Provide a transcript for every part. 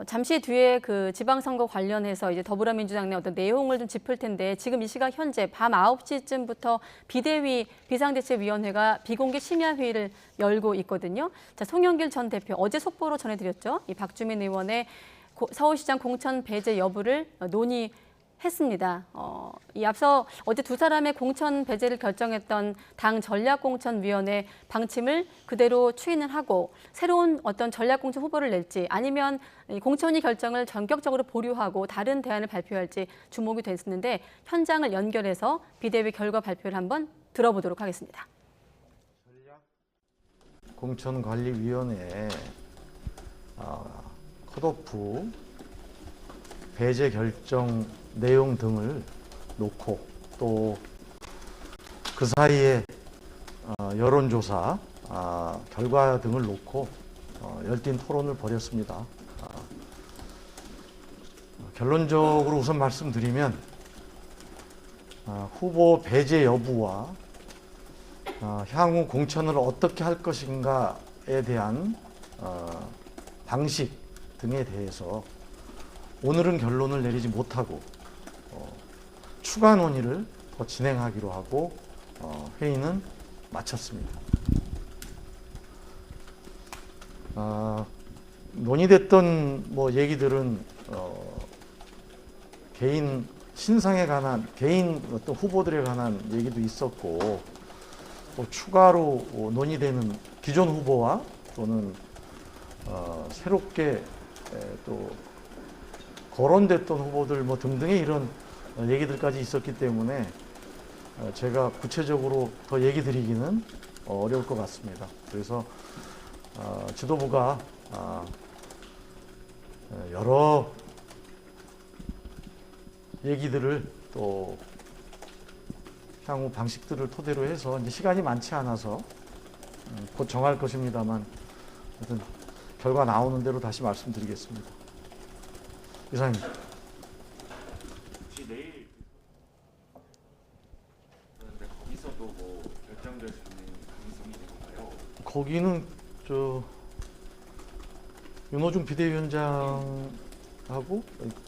잠시 뒤에 그 지방선거 관련해서 이제 더불어민주당 내 어떤 내용을 좀 짚을 텐데 지금 이 시각 현재 밤 9시쯤부터 비대위 비상대책위원회가 비공개 심야회의를 열고 있거든요. 자, 송영길 전 대표 어제 속보로 전해드렸죠. 이 박주민 의원의 서울시장 공천 배제 여부를 논의했습니다. 이 앞서 어제 두 사람의 공천 배제를 결정했던 당 전략공천위원회 방침을 그대로 추인을 하고 새로운 어떤 전략공천 후보를 낼지 아니면 공천위 결정을 전격적으로 보류하고 다른 대안을 발표할지 주목이 됐었는데 현장을 연결해서 비대위 결과 발표를 한번 들어보도록 하겠습니다. 공천관리위원회 컷오프 배제 결정 내용 등을 놓고 또 그 사이에 여론조사 결과 등을 놓고 열띤 토론을 벌였습니다. 결론적으로 우선 말씀드리면 후보 배제 여부와 향후 공천을 어떻게 할 것인가에 대한 방식 등에 대해서 오늘은 결론을 내리지 못하고 추가 논의를 더 진행하기로 하고 회의는 마쳤습니다. 논의됐던 얘기들은 개인 신상에 관한 개인 어떤 후보들에 관한 얘기도 있었고 또 추가로 논의되는 기존 후보와 또는 새롭게 또 거론됐던 후보들 등등의 이런 얘기들까지 있었기 때문에 제가 구체적으로 더 얘기 드리기는 어려울 것 같습니다. 그래서 지도부가 여러 얘기들을 또 향후 방식들을 토대로 해서 이제 시간이 많지 않아서 곧 정할 것입니다만 하여튼 결과 나오는 대로 다시 말씀드리겠습니다. 이상입니다. 혹시 내일 그런데 거기서도 결정될 수 있는 가능성이 있는 건가요? 거기는 윤호중 비대위원장하고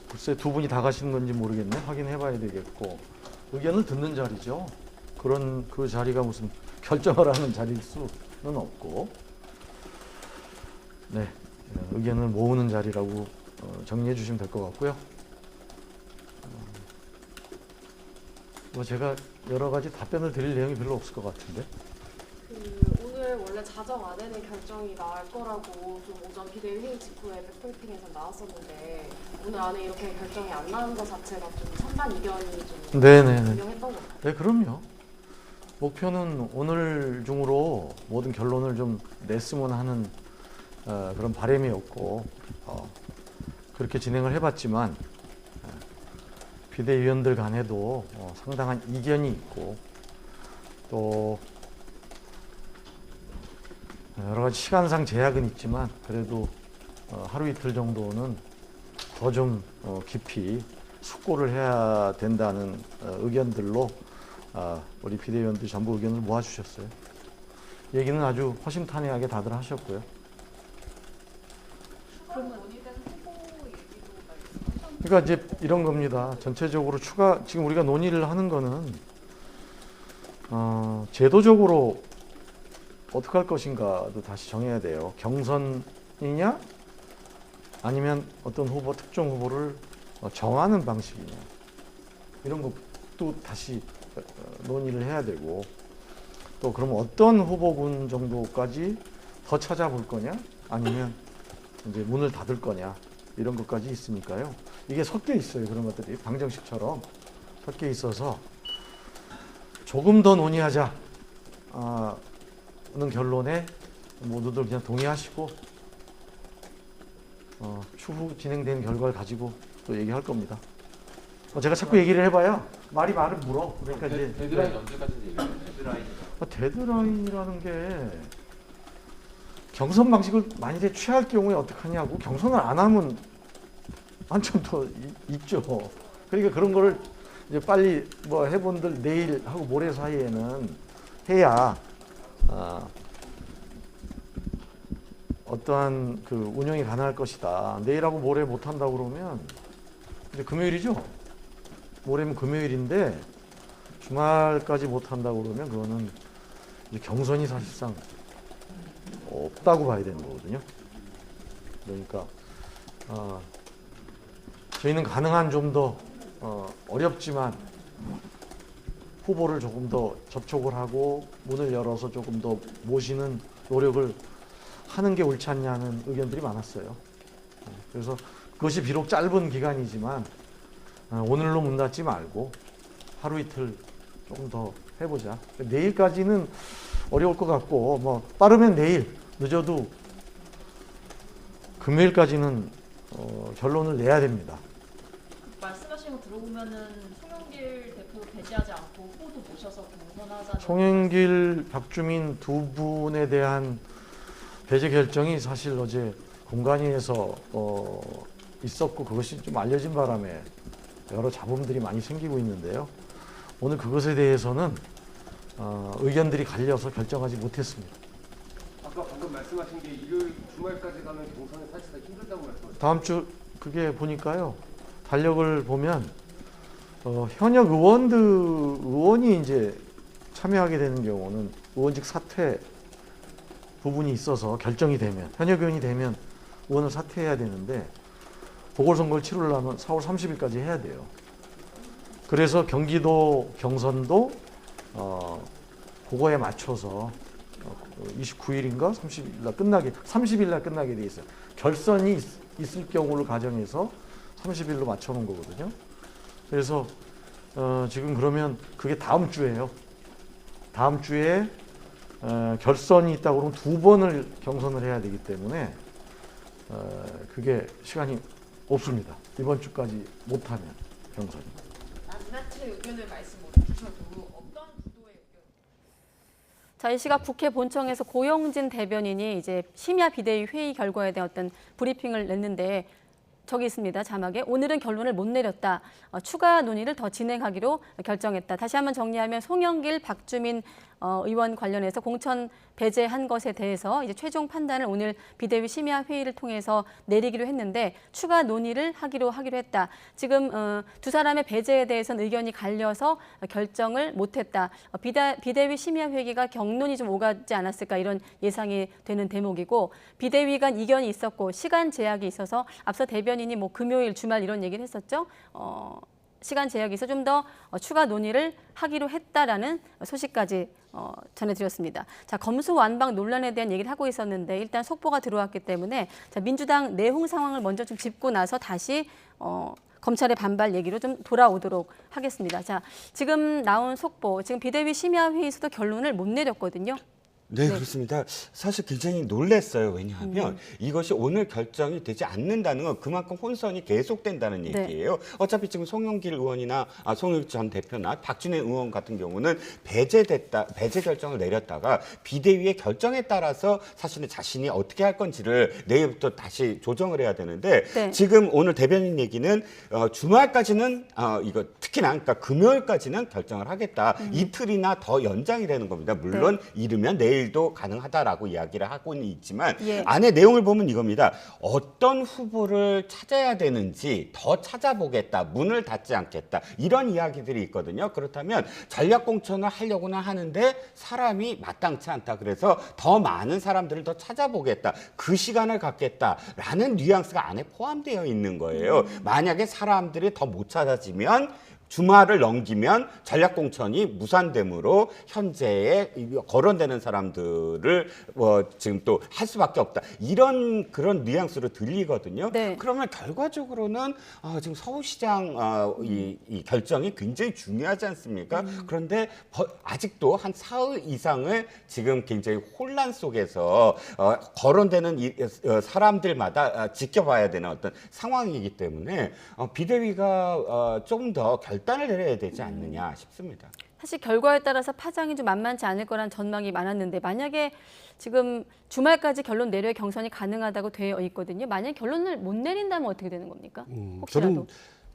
글쎄 두 분이 다 가시는 건지 모르겠네. 확인해봐야 되겠고 의견을 듣는 자리죠. 그 자리가 무슨 결정을 하는 자리일 수는 없고 네 의견을 모으는 자리라고 정리해 주시면 될 것 같고요. 제가 여러 가지 답변을 드릴 내용이 별로 없을 것 같은데. 오늘 원래 자정 안에는 결정이 나올 거라고 좀 오전 비대위 회의 직후에 백브리핑에서 나왔었는데 오늘 안에 이렇게 결정이 안 나온 것 자체가 좀 찬반 이견이 좀 분명했던 것 같아요. 네, 그럼요. 목표는 오늘 중으로 모든 결론을 좀 냈으면 하는 그런 바람이었고 그렇게 진행을 해봤지만 비대위원들 간에도 상당한 이견이 있고 또 여러 가지 시간상 제약은 있지만 그래도 하루 이틀 정도는 더 좀 깊이 숙고를 해야 된다는 의견들로 우리 비대위원들이 전부 의견을 모아주셨어요. 얘기는 아주 허심탄회하게 다들 하셨고요. 그러니까 이제 이런 겁니다. 전체적으로 지금 우리가 논의를 하는 거는 제도적으로 어떻게 할 것인가도 다시 정해야 돼요. 경선이냐 아니면 어떤 특정 후보를 정하는 방식이냐 이런 것도 다시 논의를 해야 되고 또 그럼 어떤 후보군 정도까지 더 찾아볼 거냐 아니면 이제 문을 닫을 거냐 이런 것까지 있으니까요. 이게 섞여 있어요. 그런 것들이 방정식처럼 섞여 있어서 조금 더 논의하자 는 결론에 모두들 그냥 동의하시고 추후 진행된 결과를 가지고 또 얘기할 겁니다. 제가 자꾸 얘기를 해봐야 말이 말을 물어. 그러니까 이제 데드라인 언제까지 얘기해요? 데드라인이라는 게 경선 방식을 만일에 취할 경우에 어떡하냐고. 경선을 안 하면 한참 더 있죠. 그러니까 그런 거를 이제 빨리 해본들 내일하고 모레 사이에는 해야 어떠한 그 운영이 가능할 것이다. 내일하고 모레 못 한다고 그러면 이제 금요일이죠. 모레면 금요일인데 주말까지 못 한다고 그러면 그거는 이제 경선이 사실상 없다고 봐야 되는 거거든요. 그러니까 저희는 가능한 좀 더 어렵지만 후보를 조금 더 접촉을 하고 문을 열어서 조금 더 모시는 노력을 하는 게 옳지 않냐는 의견들이 많았어요. 그래서 그것이 비록 짧은 기간이지만 오늘로 문 닫지 말고 하루 이틀 조금 더 해보자. 내일까지는 어려울 것 같고 뭐 빠르면 내일, 늦어도 금요일까지는 결론을 내야 됩니다. 말씀하신 거 들어보면은 송영길 대표 배제하지 않고 후보도 모셔서 경선하자는. 송영길, 박주민 두 분에 대한 배제 결정이 사실 어제 공관위에서 있었고 그것이 좀 알려진 바람에 여러 잡음들이 많이 생기고 있는데요. 오늘 그것에 대해서는 의견들이 갈려서 결정하지 못했습니다. 아까 방금 말씀하신 게 일요일 주말까지 가면 경선에 사실상 힘들다고 말씀하셨죠? 다음 주 그게 보니까요. 달력을 보면 현역 의원이 이제 참여하게 되는 경우는 의원직 사퇴 부분이 있어서 결정이 되면 현역 의원이 되면 의원을 사퇴해야 되는데 보궐선거를 치르려면 4월 30일까지 해야 돼요. 그래서 경기도 경선도 그거에 맞춰서 29일인가 30일 날 끝나게 돼 있어요. 결선이 있을 경우를 가정해서 30일로 맞춰놓은 거거든요. 그래서 지금 그러면 그게 다음 주예요. 다음 주에 결선이 있다고 그러면 두 번을 경선을 해야 되기 때문에 그게 시간이 없습니다. 이번 주까지 못하면 경선이. 낱낱이 의견을 말씀 못 주셔도 어떤 구도의 의견? 자, 이 시각 국회 본청에서 고영진 대변인이 이제 심야 비대위 회의 결과에 대한 어떤 브리핑을 냈는데 저기 있습니다. 자막에 오늘은 결론을 못 내렸다. 추가 논의를 더 진행하기로 결정했다. 다시 한번 정리하면 송영길, 박주민 의원 관련해서 공천 배제한 것에 대해서 이제 최종 판단을 오늘 비대위 심야 회의를 통해서 내리기로 했는데 추가 논의를 하기로 했다. 지금 두 사람의 배제에 대해서는 의견이 갈려서 결정을 못했다. 비대위 심야 회의가 경론이 좀 오가지 않았을까 이런 예상이 되는 대목이고 비대위 간 이견이 있었고 시간 제약이 있어서 앞서 대변인이 뭐 금요일 주말 이런 얘기를 했었죠. 시간 제약이 있어 좀 더 추가 논의를 하기로 했다라는 소식까지 전해드렸습니다. 자, 검수완박 논란에 대한 얘기를 하고 있었는데 일단 속보가 들어왔기 때문에 자, 민주당 내홍 상황을 먼저 좀 짚고 나서 다시 검찰의 반발 얘기로 좀 돌아오도록 하겠습니다. 자, 지금 나온 속보, 지금 비대위 심야 회의에서도 결론을 못 내렸거든요. 네, 그렇습니다. 사실 굉장히 놀랐어요. 왜냐하면 이것이 오늘 결정이 되지 않는다는 건 그만큼 혼선이 계속된다는 얘기예요. 어차피 지금 송영길 의원이나 송영길 전 대표나 박준혜 의원 같은 경우는 배제 결정을 내렸다가 비대위의 결정에 따라서 사실은 자신이 어떻게 할 건지를 내일부터 다시 조정을 해야 되는데 지금 오늘 대변인 얘기는 주말까지는 이거 특히나 그러니까 금요일까지는 결정을 하겠다. 이틀이나 더 연장이 되는 겁니다. 물론 이르면 내일도 가능하다라고 이야기를 하고는 있지만 안에 내용을 보면 이겁니다. 어떤 후보를 찾아야 되는지 더 찾아보겠다. 문을 닫지 않겠다. 이런 이야기들이 있거든요. 그렇다면 전략공천을 하려고는 하는데 사람이 마땅치 않다. 그래서 더 많은 사람들을 더 찾아보겠다. 그 시간을 갖겠다라는 뉘앙스가 안에 포함되어 있는 거예요. 만약에 사람들이 더 못 찾아지면 주말을 넘기면 전략공천이 무산되므로 현재에 거론되는 사람들을 지금 또 할 수밖에 없다. 이런 그런 뉘앙스로 들리거든요. 그러면 결과적으로는 지금 서울시장 이 결정이 굉장히 중요하지 않습니까? 그런데 아직도 한 사흘 이상을 지금 굉장히 혼란 속에서 거론되는 사람들마다 지켜봐야 되는 어떤 상황이기 때문에 비대위가 조금 더 결단을 내려야 되지 않느냐 싶습니다. 사실 결과에 따라서 파장이 좀 만만치 않을 거란 전망이 많았는데 만약에 지금 주말까지 결론 내려야 경선이 가능하다고 되어 있거든요. 만약에 결론을 못 내린다면 어떻게 되는 겁니까? 혹시라도. 저는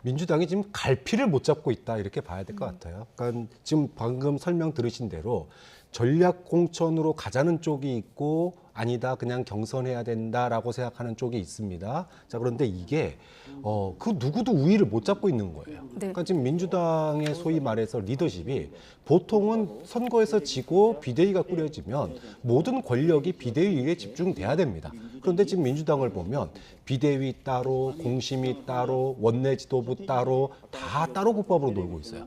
민주당이 지금 갈피를 못 잡고 있다 이렇게 봐야 될 것 같아요. 그러니까 지금 방금 설명 들으신 대로 전략 공천으로 가자는 쪽이 있고 아니다 그냥 경선해야 된다라고 생각하는 쪽이 있습니다. 자, 그런데 이게 그 누구도 우위를 못 잡고 있는 거예요. 네. 그러니까 지금 민주당의 소위 말해서 리더십이 보통은 선거에서 지고 비대위가 꾸려지면 모든 권력이 비대위에 집중돼야 됩니다. 그런데 지금 민주당을 보면 비대위 따로, 공심위 따로, 원내 지도부 따로 다 따로 국밥으로 놀고 있어요.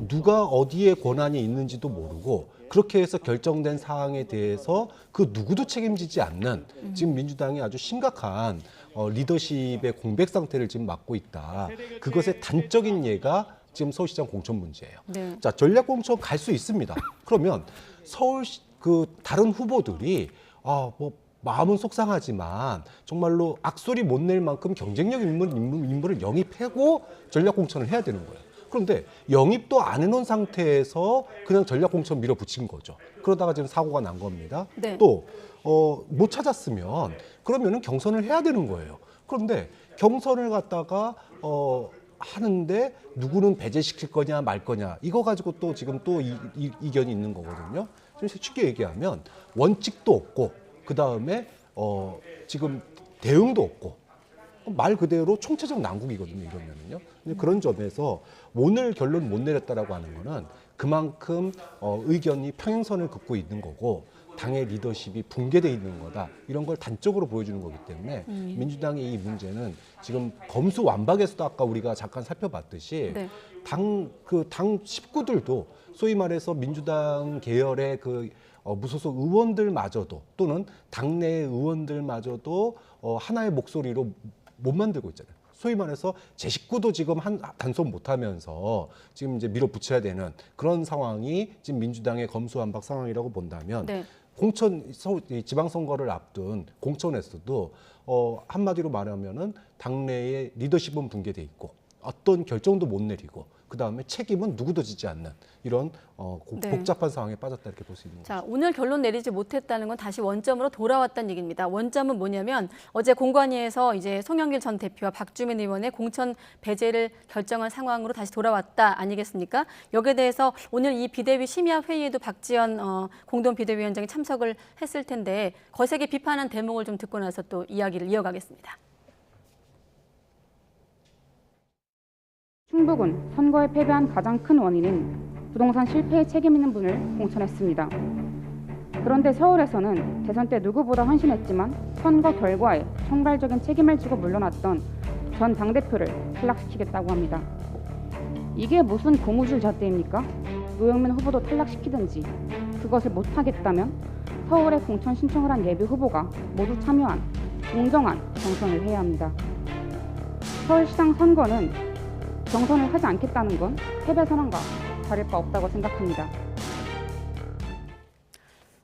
누가 어디에 권한이 있는지도 모르고 그렇게 해서 결정된 사항에 대해서 그 누구도 책임지지 않는 지금 민주당이 아주 심각한 리더십의 공백 상태를 지금 맞고 있다. 그것의 단적인 예가 지금 서울시장 공천 문제예요. 네. 자, 전략 공천 갈 수 있습니다. 그러면 서울 그 다른 후보들이 뭐 마음은 속상하지만 정말로 악소리 못 낼 만큼 경쟁력 인물을 영입하고 전략 공천을 해야 되는 거예요. 그런데 영입도 안 해놓은 상태에서 그냥 전략 공천 밀어붙인 거죠. 그러다가 지금 사고가 난 겁니다. 네. 또 못 찾았으면 그러면은 경선을 해야 되는 거예요. 그런데 경선을 갖다가 하는데 누구는 배제시킬 거냐 말 거냐 이거 가지고 또 지금 또 이견이 있는 거거든요. 쉽게 얘기하면 원칙도 없고 그 다음에 지금 대응도 없고 말 그대로 총체적 난국이거든요. 이러면은요. 그런 점에서 오늘 결론 못 내렸다라고 하는 거는 그만큼 의견이 평행선을 긋고 있는 거고 당의 리더십이 붕괴돼 있는 거다. 이런 걸 단적으로 보여주는 거기 때문에 민주당의 이 문제는 지금 검수완박에서도 아까 우리가 잠깐 살펴봤듯이 네. 당 식구들도 소위 말해서 민주당 계열의 무소속 의원들마저도 또는 당내 의원들마저도 하나의 목소리로 못 만들고 있잖아요. 소위 말해서 제 식구도 지금 단속 못하면서 지금 이제 밀어붙여야 되는 그런 상황이 지금 민주당의 검수완박 상황이라고 본다면 네. 지방선거를 앞둔 공천에서도 한마디로 말하면은 당내의 리더십은 붕괴돼 있고 어떤 결정도 못 내리고 그 다음에 책임은 누구도 지지 않는 이런 네. 복잡한 상황에 빠졌다 이렇게 볼 수 있는 거죠. 자, 오늘 결론 내리지 못했다는 건 다시 원점으로 돌아왔다는 얘기입니다. 원점은 뭐냐면 어제 공관위에서 이제 송영길 전 대표와 박주민 의원의 공천 배제를 결정한 상황으로 다시 돌아왔다 아니겠습니까? 여기에 대해서 오늘 이 비대위 심야 회의에도 박지원 공동 비대위원장이 참석을 했을 텐데 거세게 비판한 대목을 좀 듣고 나서 또 이야기를 이어가겠습니다. 충북은 선거에 패배한 가장 큰 원인인 부동산 실패에 책임 있는 분을 공천했습니다. 그런데 서울에서는 대선 때 누구보다 헌신했지만 선거 결과에 총괄적인 책임을 지고 물러났던 전 당대표를 탈락시키겠다고 합니다. 이게 무슨 고무줄 잣대입니까? 노영민 후보도 탈락시키든지 그것을 못하겠다면 서울에 공천 신청을 한 예비 후보가 모두 참여한 공정한 경선을 해야 합니다. 서울시장 선거는 경선을 하지 않겠다는 건 패배 선언과 다를 바 없다고 생각합니다.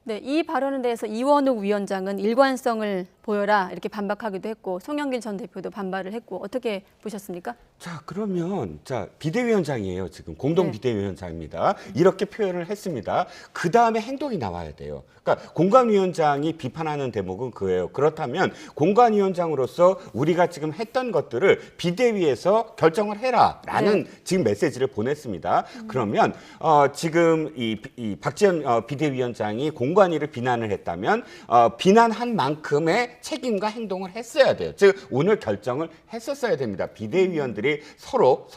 네, 이 발언에 대해서 이원욱 위원장은 일관성을 보여라 이렇게 반박하기도 했고 송영길 전 대표도 반발을 했고 어떻게 보셨습니까? 자, 그러면 비대위원장이에요. 지금 공동 네. 비대위원장입니다. 이렇게 표현을 했습니다. 그 다음에 행동이 나와야 돼요. 그러니까 공관위원장이 비판하는 대목은 그예요. 그렇다면 공관위원장으로서 우리가 지금 했던 것들을 비대위에서 결정을 해라라는 네. 지금 메시지를 보냈습니다. 그러면 지금 이 박지원 비대위원장이 공관위를 비난을 했다면 비난한 만큼의 책임과 행동을 했어야 돼요. 즉 오늘 결정을 했었어야 됩니다. 비대위원들이 서로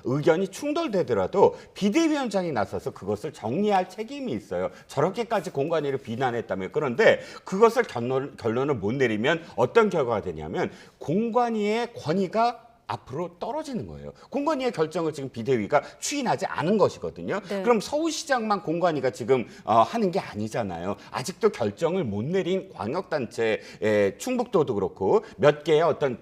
의견이 충돌되더라도 비대위원장이 나서서 그것을 정리할 책임이 있어요. 저렇게까지 공관위를 비난했다면 그런데 그것을 결론을 못 내리면 어떤 결과가 되냐면 공관위의 권위가 앞으로 떨어지는 거예요. 공관위의 결정을 지금 비대위가 추인하지 않은 것이거든요. 네. 그럼 서울시장만 공관위가 지금 하는 게 아니잖아요. 아직도 결정을 못 내린 광역단체, 충북도도 그렇고 몇 개의 어떤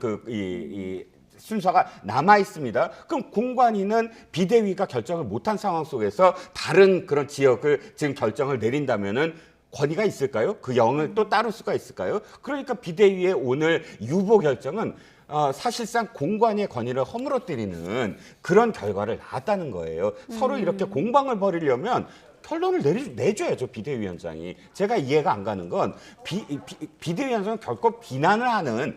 순서가 남아 있습니다. 그럼 공관위는 비대위가 결정을 못한 상황 속에서 다른 그런 지역을 지금 결정을 내린다면은 권위가 있을까요? 그 영을 또 따를 수가 있을까요? 그러니까 비대위의 오늘 유보 결정은 사실상 공관위의 권위를 허물어뜨리는 그런 결과를 낳았다는 거예요. 서로 이렇게 공방을 벌이려면 결론을 내줘야죠, 비대위원장이. 제가 이해가 안 가는 건 비대위원장은 결코 비난을 하는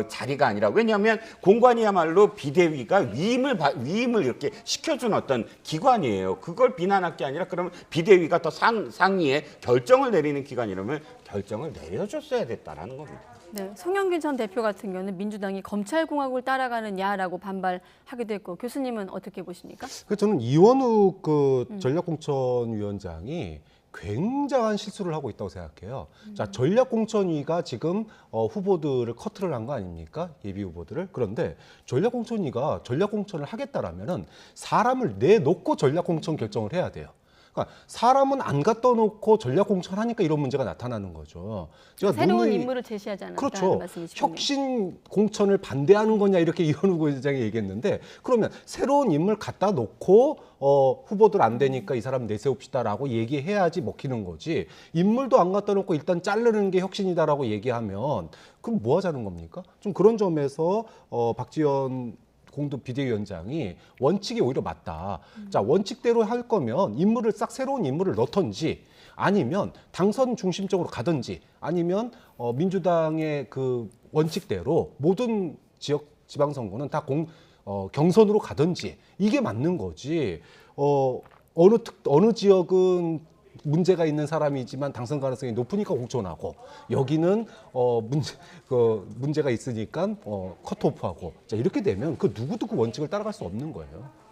자리가 아니라, 왜냐하면 공관이야말로 비대위가 위임을 이렇게 시켜준 어떤 기관이에요. 그걸 비난할 게 아니라 그러면 비대위가 더 상위에 결정을 내리는 기관이라면 결정을 내려줬어야 됐다라는 겁니다. 네, 송영길 전 대표 같은 경우는 민주당이 검찰공화국을 따라가느냐라고 반발하기도 했고, 교수님은 어떻게 보십니까? 저는 이원욱 그 전략공천위원장이 굉장한 실수를 하고 있다고 생각해요. 자, 전략공천위가 지금 후보들을 커트를 한 거 아닙니까? 예비 후보들을. 그런데 전략공천위가 전략공천을 하겠다라면은 사람을 내놓고 전략공천 결정을 해야 돼요. 그러니까 사람은 안 갖다 놓고 전략 공천하니까 이런 문제가 나타나는 거죠. 제가 새로운 인물을 제시하지 않았다는 그렇죠. 말씀이시군요. 혁신 공천을 반대하는 거냐 이렇게 이현우 의장이 얘기했는데, 그러면 새로운 인물 갖다 놓고 후보들 안 되니까 이 사람 내세웁시다라고 얘기해야지 먹히는 거지. 인물도 안 갖다 놓고 일단 자르는 게 혁신이다라고 얘기하면 그럼 뭐 하자는 겁니까? 좀 그런 점에서 박지원 공도 비대위원장이 원칙이 오히려 맞다. 자, 원칙대로 할 거면 새로운 인물을 넣던지, 아니면 당선 중심적으로 가든지, 아니면 민주당의 그 원칙대로 모든 지방선거는 다 경선으로 가든지, 이게 맞는 거지. 어느 지역은 문제가 있는 사람이지만 당선 가능성이 높으니까 공천하고, 여기는 문제가 있으니까 컷오프하고, 자, 이렇게 되면 그 누구도 그 원칙을 따라갈 수 없는 거예요.